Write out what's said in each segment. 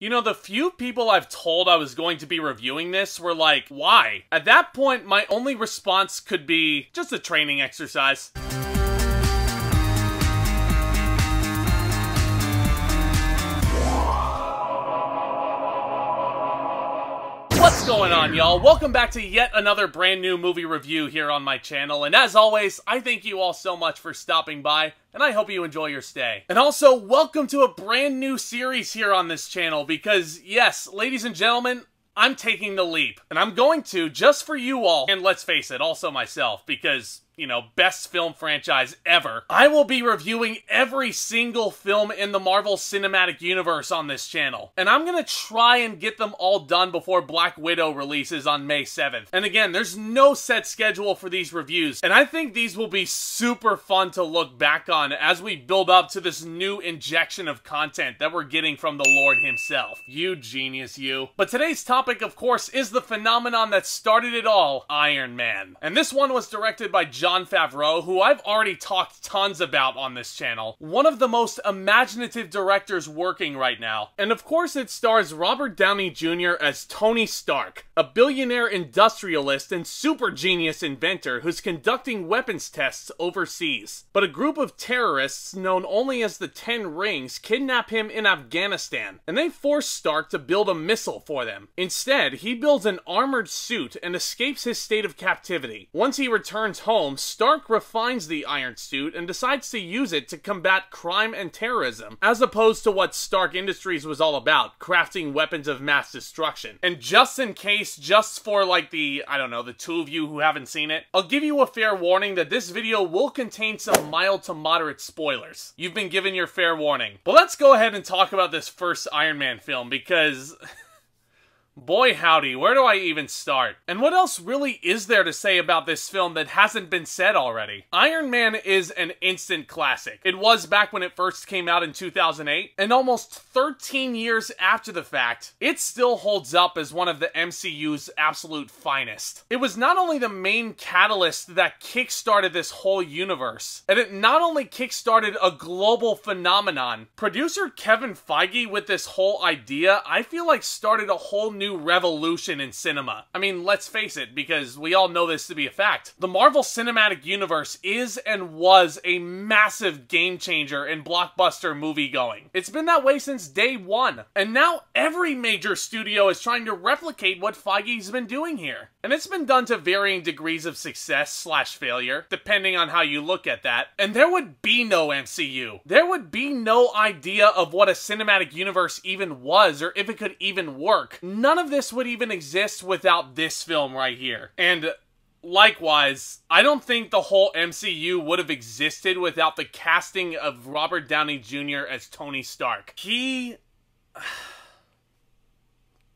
You know, the few people I've told I was going to be reviewing this were like, why? At that point, my only response could be just a training exercise. What's going on, y'all? Welcome back to yet another brand new movie review here on my channel, and as always, I thank you all so much for stopping by, and I hope you enjoy your stay. And also, welcome to a brand new series here on this channel, because yes, ladies and gentlemen, I'm taking the leap, and I'm going to, just for you all, and let's face it, also myself, because, you know, best film franchise ever. I will be reviewing every single film in the Marvel Cinematic Universe on this channel. And I'm gonna try and get them all done before Black Widow releases on May 7th. And again, there's no set schedule for these reviews. And I think these will be super fun to look back on as we build up to this new injection of content that we're getting from the Lord himself. You genius, you. But today's topic, of course, is the phenomenon that started it all, Iron Man. And this one was directed by Jon Favreau, who I've already talked tons about on this channel. One of the most imaginative directors working right now. And of course it stars Robert Downey Jr. as Tony Stark, a billionaire industrialist and super genius inventor who's conducting weapons tests overseas. But a group of terrorists known only as the 10 Rings kidnap him in Afghanistan, and they force Stark to build a missile for them. Instead, he builds an armored suit and escapes his state of captivity. Once he returns home, Stark refines the iron suit and decides to use it to combat crime and terrorism, as opposed to what Stark Industries was all about, crafting weapons of mass destruction. And just in case, just for like the, I don't know, the two of you who haven't seen it, I'll give you a fair warning that this video will contain some mild to moderate spoilers. You've been given your fair warning. But let's go ahead and talk about this first Iron Man film, because boy howdy, where do I even start? And what else really is there to say about this film that hasn't been said already? Iron Man is an instant classic. It was back when it first came out in 2008, and almost 13 years after the fact, it still holds up as one of the MCU's absolute finest. It was not only the main catalyst that kickstarted this whole universe, and it not only kickstarted a global phenomenon, producer Kevin Feige with this whole idea, I feel like started a whole new revolution in cinema. I mean, let's face it, because we all know this to be a fact. The Marvel Cinematic Universe is and was a massive game changer in blockbuster movie going. It's been that way since day one. And now every major studio is trying to replicate what Feige's been doing here. And it's been done to varying degrees of success / failure, depending on how you look at that. And there would be no MCU. There would be no idea of what a cinematic universe even was, or if it could even work. None of this would even exist without this film right here. And likewise, I don't think the whole MCU would have existed without the casting of Robert Downey Jr. as Tony Stark.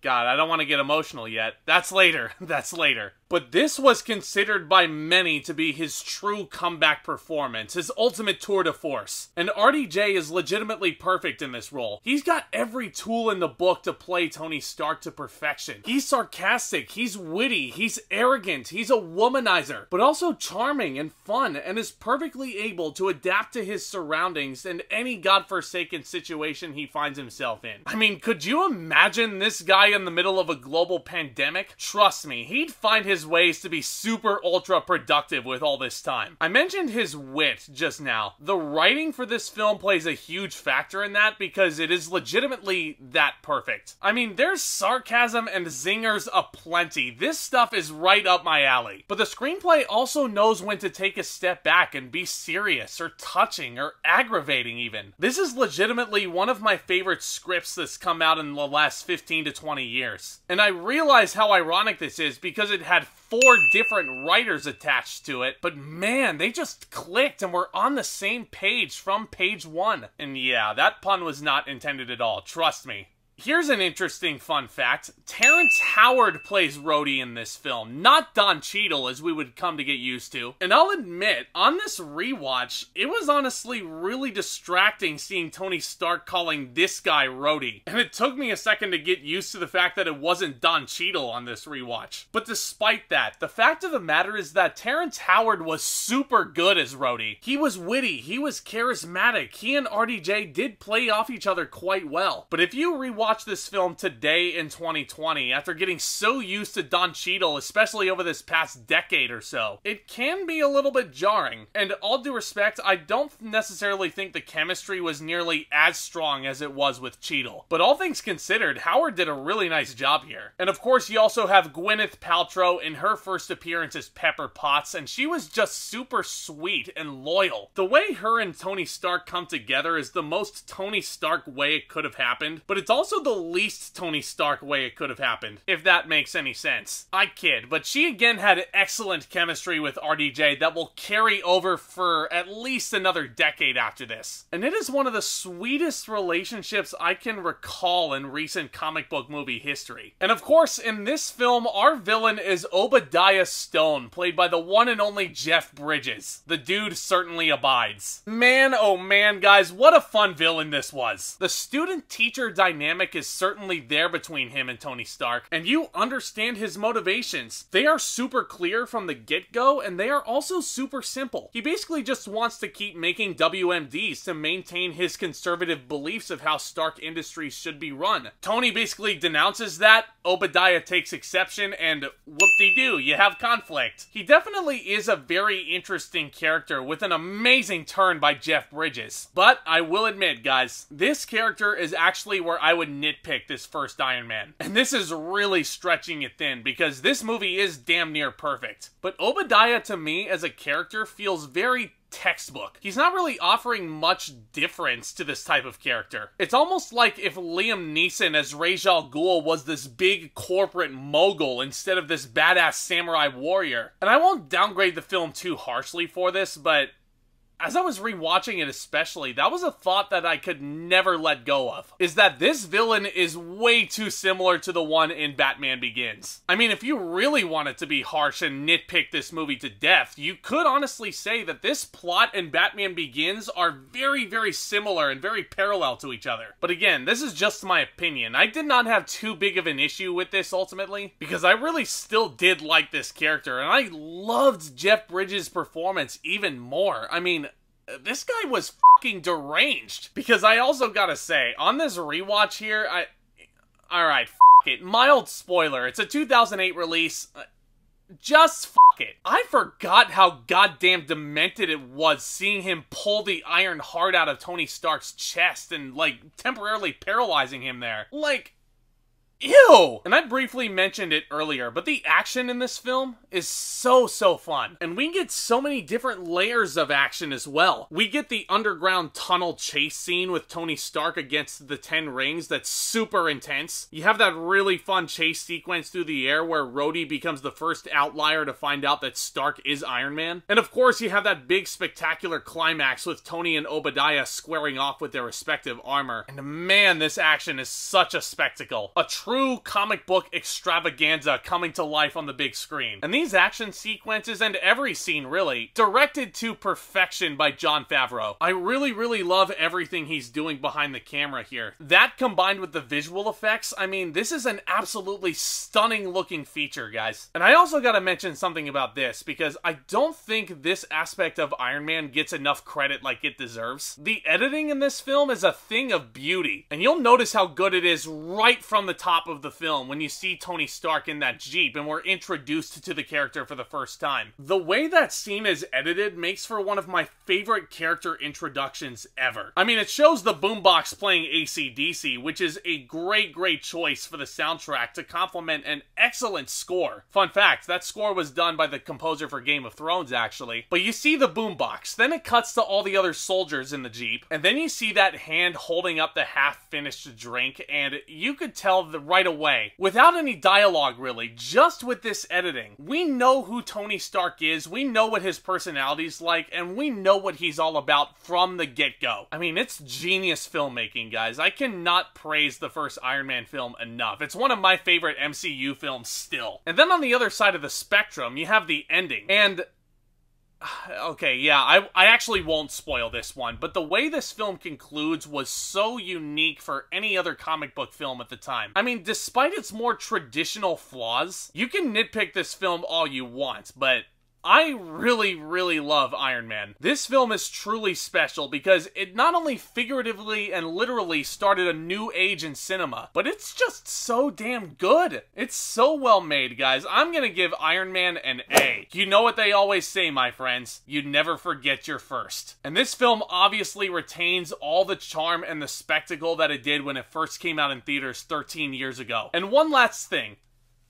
God, I don't want to get emotional yet. That's later. That's later. But this was considered by many to be his true comeback performance, his ultimate tour de force. And RDJ is legitimately perfect in this role. He's got every tool in the book to play Tony Stark to perfection. He's sarcastic, he's witty, he's arrogant, he's a womanizer, but also charming and fun, and is perfectly able to adapt to his surroundings and any godforsaken situation he finds himself in. I mean, could you imagine this guy in the middle of a global pandemic? Trust me, he'd find his ways to be super ultra productive with all this time. I mentioned his wit just now. The writing for this film plays a huge factor in that because it is legitimately that perfect. I mean, there's sarcasm and zingers aplenty. This stuff is right up my alley. But the screenplay also knows when to take a step back and be serious or touching or aggravating even. This is legitimately one of my favorite scripts that's come out in the last 15 to 20 years. And I realize how ironic this is because it had 4 different writers attached to it, but man, they just clicked and were on the same page from page 1. And yeah, that pun was not intended at all, trust me. Here's an interesting fun fact. Terrence Howard plays Rhodey in this film, not Don Cheadle as we would come to get used to. And I'll admit, on this rewatch, it was honestly really distracting seeing Tony Stark calling this guy Rhodey. And it took me a second to get used to the fact that it wasn't Don Cheadle on this rewatch. But despite that, the fact of the matter is that Terrence Howard was super good as Rhodey. He was witty, he was charismatic, he and RDJ did play off each other quite well. But if you rewatch rewatch this film today in 2020, after getting so used to Don Cheadle, especially over this past decade or so, it can be a little bit jarring. And all due respect, I don't necessarily think the chemistry was nearly as strong as it was with Cheadle. But all things considered, Howard did a really nice job here. And of course, you also have Gwyneth Paltrow in her first appearance as Pepper Potts, and she was just super sweet and loyal. The way her and Tony Stark come together is the most Tony Stark way it could have happened, but it's also the least Tony Stark way it could have happened, if that makes any sense. I kid, but she again had excellent chemistry with RDJ that will carry over for at least another decade after this. And it is one of the sweetest relationships I can recall in recent comic book movie history. And of course, in this film, our villain is Obadiah Stone, played by the one and only Jeff Bridges. The dude certainly abides. Man, oh man, guys, what a fun villain this was. The student-teacher dynamic is certainly there between him and Tony Stark, and you understand his motivations. They are super clear from the get-go, and they are also super simple. He basically just wants to keep making WMDs to maintain his conservative beliefs of how Stark Industries should be run. Tony basically denounces that, Obadiah takes exception, and whoop-de-doo, you have conflict. He definitely is a very interesting character with an amazing turn by Jeff Bridges. But I will admit, guys, this character is actually where I would nitpick this first Iron Man. And this is really stretching it thin, because this movie is damn near perfect. But Obadiah, to me, as a character, feels very textbook. He's not really offering much difference to this type of character. It's almost like if Liam Neeson as Ra's al Ghul was this big corporate mogul instead of this badass samurai warrior. And I won't downgrade the film too harshly for this, but as I was rewatching it especially, that was a thought that I could never let go of, is that this villain is way too similar to the one in Batman Begins. I mean, if you really wanted to be harsh and nitpick this movie to death, you could honestly say that this plot and Batman Begins are very, very similar and very parallel to each other. But again, this is just my opinion. I did not have too big of an issue with this ultimately, because I really still did like this character, and I loved Jeff Bridges' performance even more. I mean, this guy was fucking deranged. Because I also gotta say, on this rewatch here, alright, fuck it. Mild spoiler. It's a 2008 release. Just fuck it. I forgot how goddamn demented it was seeing him pull the iron heart out of Tony Stark's chest and, like, temporarily paralyzing him there. Like, ew! And I briefly mentioned it earlier, but the action in this film is so fun. And we get so many different layers of action as well. We get the underground tunnel chase scene with Tony Stark against the 10 Rings that's super intense. You have that really fun chase sequence through the air where Rhodey becomes the first outlier to find out that Stark is Iron Man. And of course, you have that big spectacular climax with Tony and Obadiah squaring off with their respective armor. And man, this action is such a spectacle. A true comic book extravaganza coming to life on the big screen. And these action sequences, and every scene really, directed to perfection by Jon Favreau. I really love everything he's doing behind the camera here. That combined with the visual effects, I mean, this is an absolutely stunning looking feature, guys. And I also gotta mention something about this, because I don't think this aspect of Iron Man gets enough credit like it deserves. The editing in this film is a thing of beauty, and you'll notice how good it is right from the top of the film when you see Tony Stark in that Jeep and we're introduced to the character for the first time. The way that scene is edited makes for one of my favorite character introductions ever. I mean, it shows the boombox playing AC/DC, which is a great choice for the soundtrack to complement an excellent score. Fun fact, that score was done by the composer for Game of Thrones, actually. But you see the boombox, then it cuts to all the other soldiers in the Jeep, and then you see that hand holding up the half-finished drink, and you could tell right away, without any dialogue really, just with this editing, we know who Tony Stark is, we know what his personality's like, and we know what he's all about from the get-go. I mean, it's genius filmmaking, guys. I cannot praise the first Iron Man film enough. It's one of my favorite MCU films still. And then on the other side of the spectrum, you have the ending. And okay, yeah, I actually won't spoil this one, but the way this film concludes was so unique for any other comic book film at the time. I mean, despite its more traditional flaws, you can nitpick this film all you want, but I really, really love Iron Man. This film is truly special because it not only figuratively and literally started a new age in cinema, but it's just so damn good. It's so well made, guys. I'm gonna give Iron Man an A. You know what they always say, my friends. You never forget your first. And this film obviously retains all the charm and the spectacle that it did when it first came out in theaters 13 years ago. And one last thing.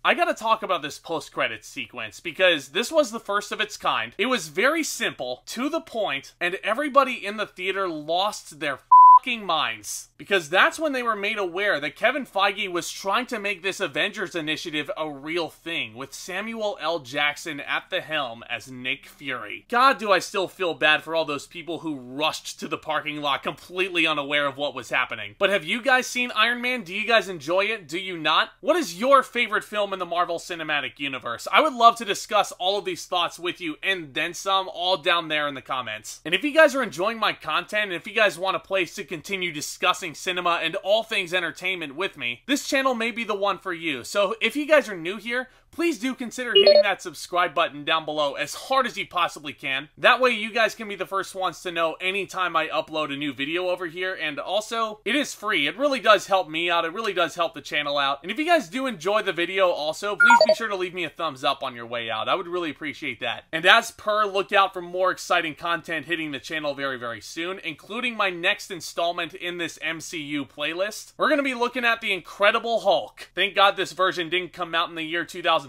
I gotta talk about this post-credits sequence because this was the first of its kind. It was very simple, to the point, and everybody in the theater lost their fucking minds. Because that's when they were made aware that Kevin Feige was trying to make this Avengers initiative a real thing, with Samuel L. Jackson at the helm as Nick Fury. God, do I still feel bad for all those people who rushed to the parking lot completely unaware of what was happening. But have you guys seen Iron Man? Do you guys enjoy it? Do you not? What is your favorite film in the Marvel Cinematic Universe? I would love to discuss all of these thoughts with you and then some, all down there in the comments. And if you guys are enjoying my content, and if you guys want a place to continue discussing cinema and all things entertainment with me, this channel may be the one for you. So if you guys are new here, please do consider hitting that subscribe button down below as hard as you possibly can. That way you guys can be the first ones to know anytime I upload a new video over here, and also, it is free. It really does help me out. It really does help the channel out. And if you guys do enjoy the video also, please be sure to leave me a thumbs up on your way out. I would really appreciate that. And as per, look out for more exciting content hitting the channel very, very soon, including my next installment in this MCU playlist. We're going to be looking at The Incredible Hulk. Thank God this version didn't come out in the year 2003.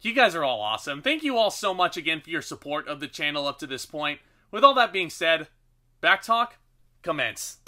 You guys are all awesome. Thank you all so much again for your support of the channel up to this point. With all that being said, back talk, commence.